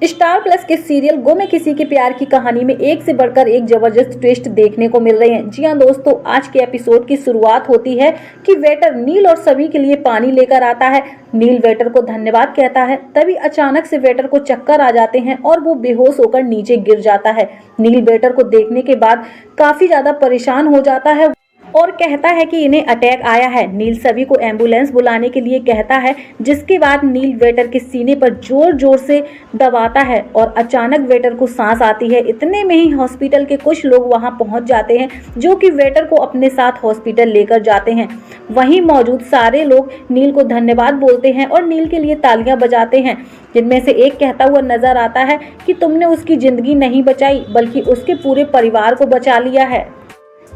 Star plus के serial गो में किसी के प्यार की कहानी में एक से बढ़कर एक जबरदस्त ट्विस्ट देखने को मिल रहे हैं। जी हां दोस्तों, आज के एपिसोड की शुरुआत होती है कि वेटर नील और सभी के लिए पानी लेकर आता है। नील वेटर को धन्यवाद कहता है, तभी अचानक से वेटर को चक्कर आ जाते हैं और वो बेहोश होकर नीचे गिर जाता है। नील वेटर को देखने के बाद काफी ज्यादा परेशान हो जाता है और कहता है कि इन्हें अटैक आया है। नील सभी को एम्बुलेंस बुलाने के लिए कहता है, जिसके बाद नील वेटर के सीने पर जोर जोर से दबाता है और अचानक वेटर को सांस आती है। इतने में ही हॉस्पिटल के कुछ लोग वहां पहुंच जाते हैं, जो कि वेटर को अपने साथ हॉस्पिटल लेकर जाते हैं। वहीं मौजूद सारे लोग नील को धन्यवाद बोलते हैं और नील के लिए तालियां बजाते हैं, जिनमें से एक कहता हुआ नजर आता है कि तुमने उसकी जिंदगी नहीं बचाई बल्कि उसके पूरे परिवार को बचा लिया है।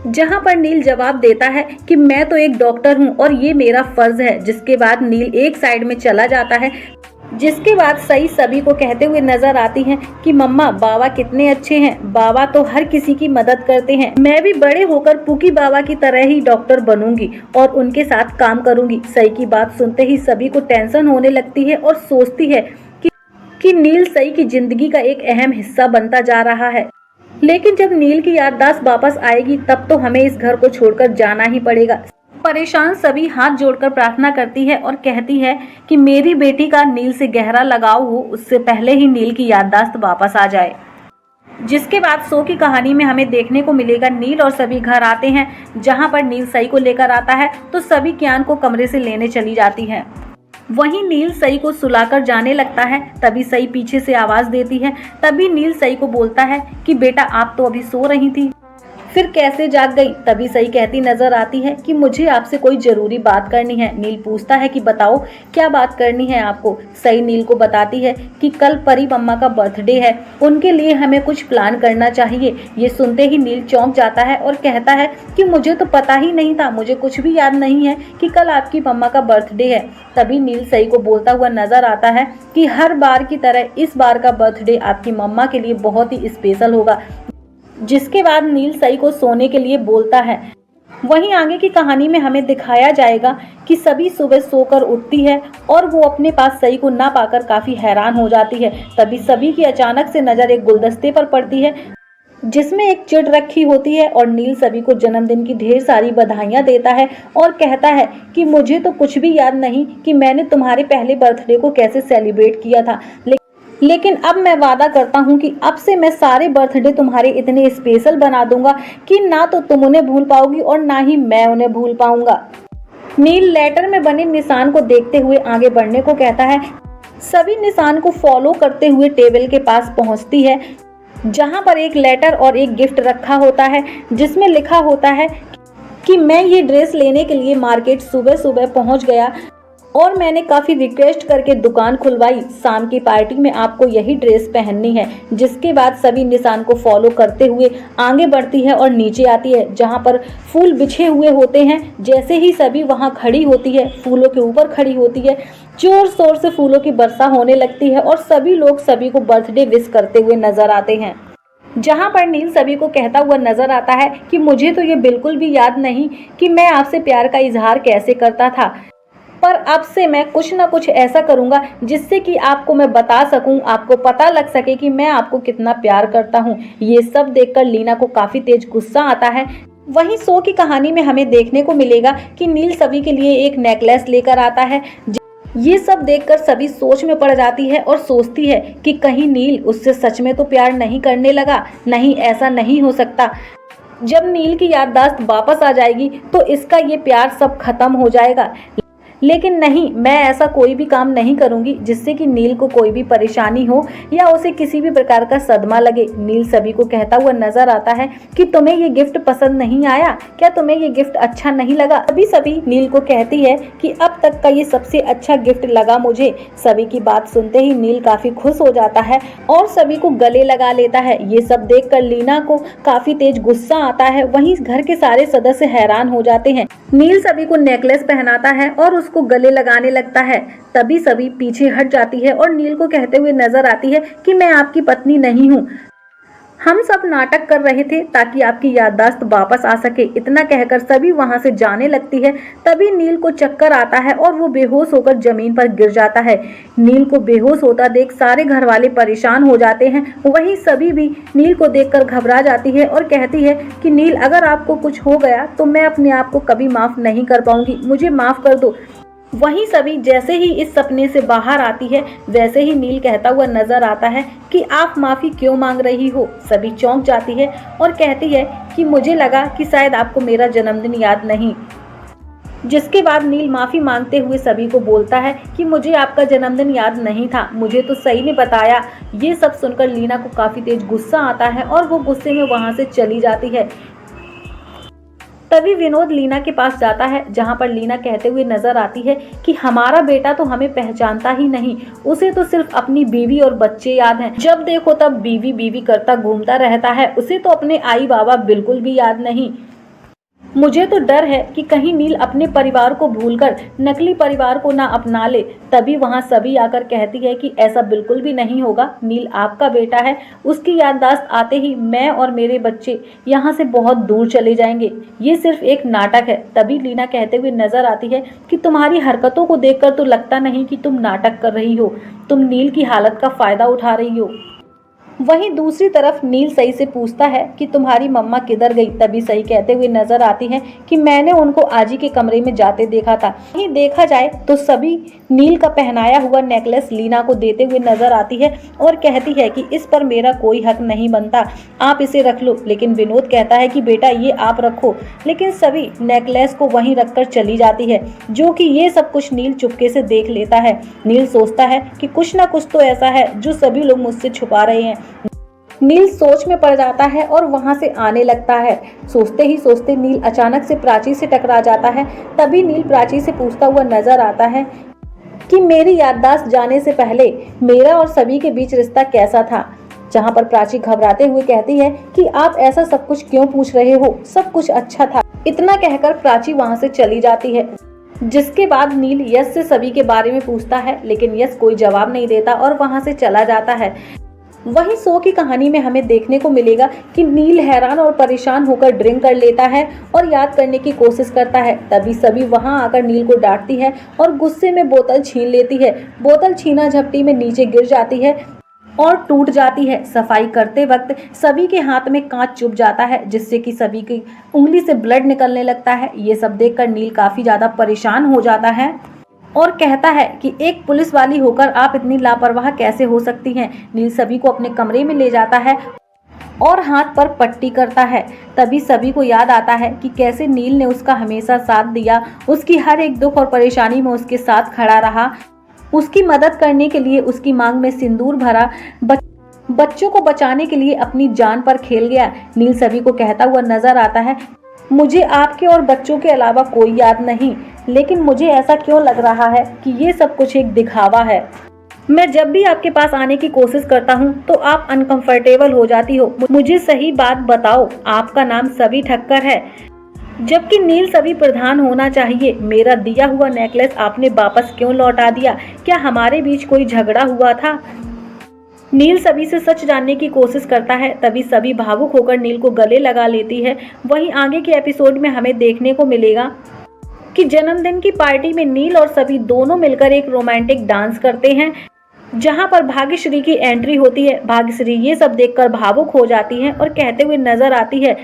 जहां पर नील जवाब देता है कि मैं तो एक डॉक्टर हूं और ये मेरा फर्ज है। जिसके बाद नील एक साइड में चला जाता है। जिसके बाद सई सभी को कहते हुए नजर आती हैं कि मम्मा बाबा कितने अच्छे हैं, बाबा तो हर किसी की मदद करते हैं। मैं भी बड़े होकर पुकी बाबा की तरह ही डॉक्टर बनूंगी और उनके साथ काम करूंगी। सई की बात सुनते ही सभी को टेंशन होने लगती है और सोचती है कि नील सई की जिंदगी का एक अहम हिस्सा बनता जा रहा है। लेकिन जब नील की याददाश्त वापस आएगी तब तो हमें इस घर को छोड़कर जाना ही पड़ेगा। परेशान सभी हाथ जोड़कर प्रार्थना करती है और कहती है कि मेरी बेटी का नील से गहरा लगाव हो, उससे पहले ही नील की याददाश्त वापस आ जाए। जिसके बाद शो की कहानी में हमें देखने को मिलेगा नील और सभी घर आते हैं, जहां पर नील सई को लेकर आता है तो सभी कियान को कमरे से लेने चली जाती है। वहीं नील सई को सुलाकर जाने लगता है, तभी सई पीछे से आवाज देती है। तभी नील सई को बोलता है कि बेटा आप तो अभी सो रही थी, फिर कैसे जाग गई। तभी सई कहती नजर आती है कि मुझे आपसे कोई जरूरी बात करनी है। नील पूछता है कि बताओ क्या बात करनी है आपको। सई नील को बताती है कि कल परी मम्मा का बर्थडे है, उनके लिए हमें कुछ प्लान करना चाहिए। ये सुनते ही नील चौंक जाता है और कहता है कि मुझे तो पता ही नहीं था, मुझे कुछ भी याद नहीं है कि कल आपकी मम्मा का बर्थडे है। तभी नील सई को बोलता हुआ नजर आता है कि हर बार की तरह इस बार का बर्थडे आपकी मम्मा के लिए बहुत ही स्पेशल होगा। जिसके बाद नील सई को सोने के लिए बोलता है। वहीं आगे की कहानी में हमें दिखाया जाएगा कि सभी सुबह सोकर उठती है और वो अपने पास सई को ना पाकर काफी हैरान हो जाती है। तभी सभी की अचानक से नजर एक गुलदस्ते पर पड़ती है, जिसमें एक चिट रखी होती है और नील सभी को जन्मदिन की ढेर सारी बधाइयां देता है और कहता है कि मुझे तो कुछ भी याद नहीं कि मैंने तुम्हारे पहले बर्थडे को कैसे सेलिब्रेट किया था, लेकिन अब मैं वादा करता हूँ कि अब से मैं सारे बर्थडे तुम्हारे इतने स्पेशल बना दूंगा कि ना तो तुम उन्हें भूल पाओगी और ना ही मैं उन्हें भूल पाऊंगा। नील लेटर में बने निशान को देखते हुए आगे बढ़ने को कहता है। सभी निशान को फॉलो करते हुए टेबल के पास पहुंचती है, जहां पर एक लेटर और एक गिफ्ट रखा होता है, जिसमें लिखा होता है कि मैं ये ड्रेस लेने के लिए मार्केट सुबह सुबह पहुंच गया और मैंने काफी रिक्वेस्ट करके दुकान खुलवाई। शाम की पार्टी में आपको यही ड्रेस पहननी है। जिसके बाद सभी निशान को फॉलो करते हुए आगे बढ़ती है और नीचे आती है, जहां पर फूल बिछे हुए होते हैं। जैसे ही सभी वहां खड़ी होती है, फूलों के ऊपर खड़ी होती है, जोर शोर से फूलों की वर्षा होने लगती है और सभी लोग सभी को बर्थडे विश करते हुए नजर आते हैं। जहां पर नील सभी को कहता हुआ नजर आता है कि मुझे तो ये बिल्कुल भी याद नहीं कि मैं आपसे प्यार का इजहार कैसे करता था, पर अब से मैं कुछ ना कुछ ऐसा करूंगा जिससे कि आपको मैं बता सकूं, आपको पता लग सके कि मैं आपको कितना प्यार करता हूं। ये सब देखकर लीना को काफी तेज गुस्सा आता है। वहीं शो की कहानी में हमें देखने को मिलेगा कि नील सभी के लिए एक नेकलेस लेकर आता है। ये सब देखकर सभी सोच में पड़ जाती है और सोचती है कि कहीं नील उससे सच में तो प्यार नहीं करने लगा। नहीं, ऐसा नहीं हो सकता। जब नील की याददाश्त वापस आ जाएगी तो इसका ये प्यार सब खत्म हो जाएगा। लेकिन नहीं, मैं ऐसा कोई भी काम नहीं करूंगी जिससे कि नील को कोई भी परेशानी हो या उसे किसी भी प्रकार का सदमा लगे। नील सभी को कहता हुआ नजर आता है कि तुम्हें ये गिफ्ट पसंद नहीं आया क्या, तुम्हें ये गिफ्ट अच्छा नहीं लगा। सभी नील को कहती है कि अब तक का ये सबसे अच्छा गिफ्ट लगा मुझे। सभी की बात सुनते ही नील काफी खुश हो जाता है और सभी को गले लगा लेता है। ये सब देखकर लीना को काफी तेज गुस्सा आता है। वहीं घर के सारे सदस्य हैरान हो जाते हैं। नील सभी को नेकलेस पहनाता है और उसको गले लगाने लगता है। तभी सभी पीछे हट जाती है और नील को कहते हुए नजर आती है कि मैं आपकी पत्नी नहीं हूँ। हम सब नाटक कर रहे थे ताकि आपकी याददाश्त वापस आ सके। इतना कहकर सभी वहां से जाने लगती है। तभी नील को चक्कर आता है और वो बेहोश होकर जमीन पर गिर जाता है। नील को बेहोश होता देख सारे घर वाले परेशान हो जाते हैं। वहीं सभी भी नील को देखकर घबरा जाती है और कहती है कि नील, अगर आपको कुछ हो गया तो मैं अपने आप को कभी माफ नहीं कर पाऊंगी, मुझे माफ कर दो। वहीं सभी जैसे ही इस सपने से बाहर आती है वैसे ही नील कहता हुआ नजर आता है कि आप माफी क्यों मांग रही हो। सभी चौंक जाती है और कहती है कि मुझे लगा कि शायद आपको मेरा जन्मदिन याद नहीं। जिसके बाद नील माफी मांगते हुए सभी को बोलता है कि मुझे आपका जन्मदिन याद नहीं था, मुझे तो सही ने बताया। ये सब सुनकर लीना को काफी तेज गुस्सा आता है और वो गुस्से में वहां से चली जाती है। तभी विनोद लीना के पास जाता है, जहां पर लीना कहते हुए नजर आती है कि हमारा बेटा तो हमें पहचानता ही नहीं, उसे तो सिर्फ अपनी बीवी और बच्चे याद हैं। जब देखो तब बीवी बीवी करता घूमता रहता है, उसे तो अपने आई बाबा बिल्कुल भी याद नहीं। मुझे तो डर है कि कहीं नील अपने परिवार को भूलकर नकली परिवार को ना अपना ले। तभी वहां सभी आकर कहती है कि ऐसा बिल्कुल भी नहीं होगा, नील आपका बेटा है। उसकी याददाश्त आते ही मैं और मेरे बच्चे यहाँ से बहुत दूर चले जाएंगे। ये सिर्फ एक नाटक है। तभी लीना कहते हुए नजर आती है कि तुम्हारी हरकतों को देखकर तो लगता नहीं कि तुम नाटक कर रही हो, तुम नील की हालत का फायदा उठा रही हो। वहीं दूसरी तरफ नील सही से पूछता है कि तुम्हारी मम्मा किधर गई। तभी सही कहते हुए नजर आती है कि मैंने उनको आजी के कमरे में जाते देखा था। वहीं देखा जाए तो सभी नील का पहनाया हुआ नेकलेस लीना को देते हुए नजर आती है और कहती है कि इस पर मेरा कोई हक नहीं बनता, आप इसे रख लो। लेकिन विनोद कहता है कि बेटा ये आप रखो। लेकिन सभी नेकलेस को वहीं रखकर चली जाती है, जो कि ये सब कुछ नील चुपके से देख लेता है। नील सोचता है कि कुछ ना कुछ तो ऐसा है जो सभी लोग मुझसे छुपा रहे हैं। नील सोच में पड़ जाता है और वहां से आने लगता है। सोचते ही सोचते नील अचानक से प्राची से टकरा जाता है। तभी नील प्राची से पूछता हुआ नजर आता है कि मेरी याददाश्त जाने से पहले मेरा और सभी के बीच रिश्ता कैसा था। जहां पर प्राची घबराते हुए कहती है कि आप ऐसा सब कुछ क्यों पूछ रहे हो, सब कुछ अच्छा था। इतना कहकर प्राची वहां से चली जाती है। जिसके बाद नील यश से सभी के बारे में पूछता है, लेकिन यश कोई जवाब नहीं देता और वहां से चला जाता है। वहीं शो की कहानी में हमें देखने को मिलेगा कि नील हैरान और परेशान होकर ड्रिंक कर लेता है और याद करने की कोशिश करता है। तभी सभी वहां आकर नील को डांटती है और गुस्से में बोतल छीन लेती है। बोतल छीना झपटी में नीचे गिर जाती है और टूट जाती है। सफाई करते वक्त सभी के हाथ में कांच चुभ जाता है, जिससे कि सभी की उंगली से ब्लड निकलने लगता है। ये सब देखकर नील काफी ज्यादा परेशान हो जाता है और कहता है कि एक पुलिस वाली होकर आप इतनी लापरवाह कैसे हो सकती हैं। नील सभी को अपने कमरे में ले जाता है और हाथ पर पट्टी करता है। तभी सभी को याद आता है कि कैसे नील ने उसका हमेशा साथ दिया, उसकी हर एक दुख और परेशानी में उसके साथ खड़ा रहा, उसकी मदद करने के लिए उसकी मांग में सिंदूर भरा, बच्चों को बचाने के लिए अपनी जान पर खेल गया। नील सभी को कहता हुआ नजर आता है, मुझे आपके और बच्चों के अलावा कोई याद नहीं, लेकिन मुझे ऐसा क्यों लग रहा है कि ये सब कुछ एक दिखावा है। मैं जब भी आपके पास आने की कोशिश करता हूँ तो आप अनकंफर्टेबल हो जाती हो। मुझे सही बात बताओ, आपका नाम सभी ठक्कर है, जबकि नील सभी प्रधान होना चाहिए। मेरा दिया हुआ नेकलेस आपने वापस क्यों लौटा दिया? क्या हमारे बीच कोई झगड़ा हुआ था? नील सभी से सच जानने की कोशिश करता है। तभी सभी भावुक होकर नील को गले लगा लेती है। वहीं आगे के एपिसोड में हमें देखने को मिलेगा कि जन्मदिन की पार्टी में नील और सभी दोनों मिलकर एक रोमांटिक डांस करते हैं, जहां पर भाग्यश्री की एंट्री होती है। भाग्यश्री ये सब देखकर भावुक हो जाती है और कहते हुए नजर आती है,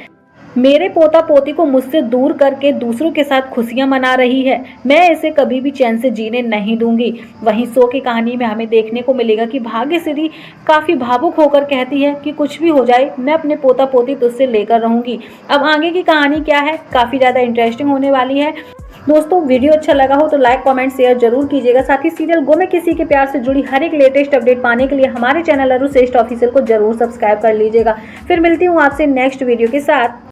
मेरे पोता पोती को मुझसे दूर करके दूसरों के साथ खुशियां मना रही है, मैं इसे कभी भी चैन से जीने नहीं दूंगी। वहीं शो की कहानी में हमें देखने को मिलेगा कि भाग्यश्री काफी भावुक होकर कहती है कि कुछ भी हो जाए मैं अपने पोता पोती तुझसे लेकर रहूंगी। अब आगे की कहानी क्या है, काफी ज्यादा इंटरेस्टिंग होने वाली है। दोस्तों वीडियो अच्छा लगा हो तो लाइक कमेंट शेयर जरूर कीजिएगा। साथ ही सीरियल गो में किसी के प्यार से जुड़ी हर एक लेटेस्ट अपडेट पाने के लिए हमारे चैनल अरु श्रेष्ठ ऑफिशियल को जरूर सब्सक्राइब कर लीजिएगा। फिर मिलती हूँ आपसे नेक्स्ट वीडियो के साथ।